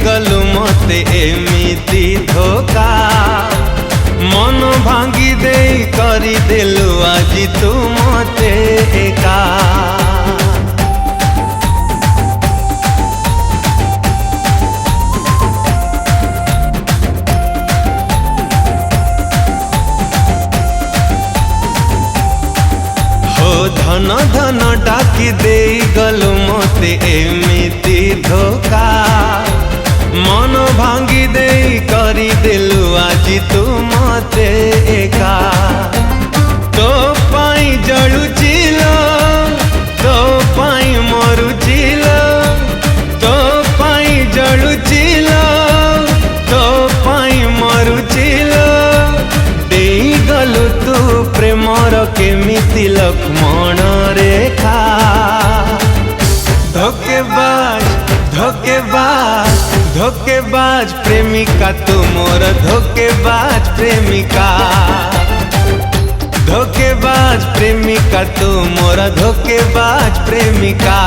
गलु मते एमिति धोखा मन भांगी दे करी देलु आज तू मते एका धन धन डाकी दे गलु मते एमिति धोखा मन भांगी दे करी देलु आज तू मते एका तो पाई जलुचिल तो पाई मरुचिल तो पाई जलुचिल तो पाई मरुचिल दे गलु तू प्रेमर केमिति लक्ष्मण रेखा धोकेबाज धोकेबाज धोकेबाज प्रेमिका तू मोर धोकेबाज प्रेमिका धोकेबाज प्रेमिका तू मोर धोकेबाज प्रेमिका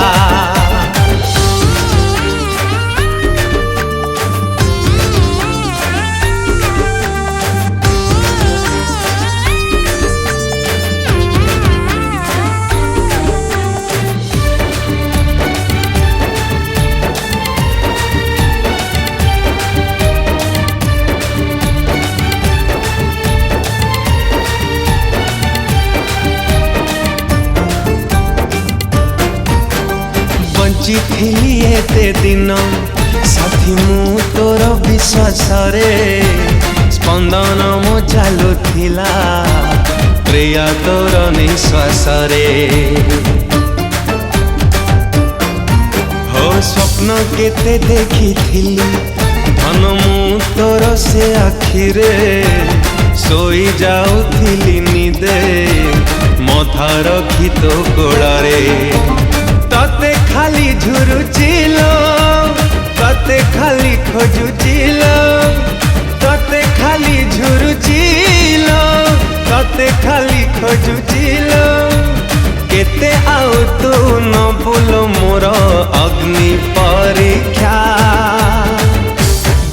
बंची थी एते दिन साथी मु तोर विश्वास रे स्पंदन मो चालू थिला प्रिया तोर निश्वास रे हो स्वप्न केते देखी थिली धन मु तोर से आखिरे सोई जाउथिली निदे मथा रखी तो गोड़े तते खाली झुरुचिल तते खाली खोजुचिल तते खाली झुरुचिल तते खाली खोजुचिल केते आउ तू न भूल मोर अग्नि परीक्षा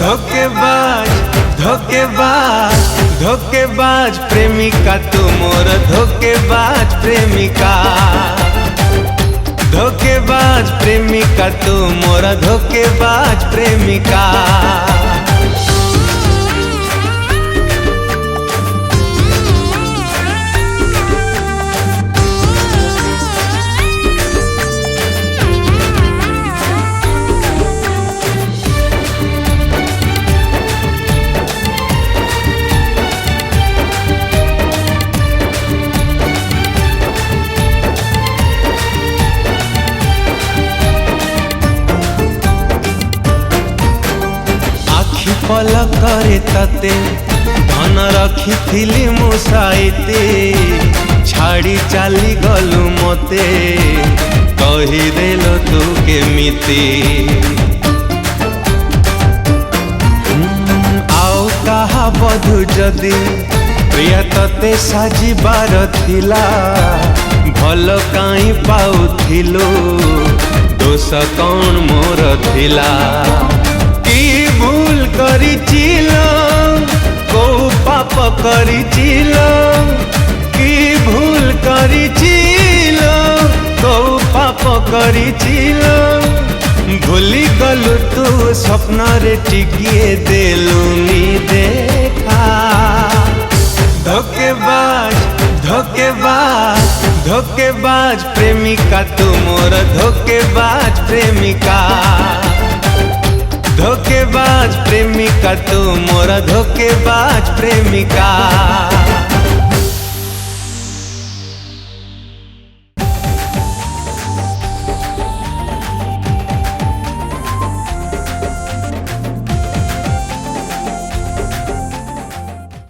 धोकेबाज धोकेबाज धोकेबाज प्रेमिका तू मोर धोकेबाज प्रेमिका धोकेबाज प्रेमिका तू मोरा धोकेबाज प्रेमिका पलक करे तते धन रखी थिली मुसाइते छाड़ी चाली गलु मते कही देलो तू केमिति आओ कहा बधु जदी प्रिया तते साजिबार थिला भल काई पाउथिलो दोष कौन मोर थिला भूल करिचिल को पाप करिचिल कि भूल करिचिल को पाप करिचिल भूली गलु तू स्वप्न रे टिकिए देलुनी देखा धोकेबाज धोकेबाज धोकेबाज प्रेमिका तू मोर धोकेबाज प्रेमिका धोकेबाज प्रेमिका तू मोरा धोकेबाज प्रेमिका।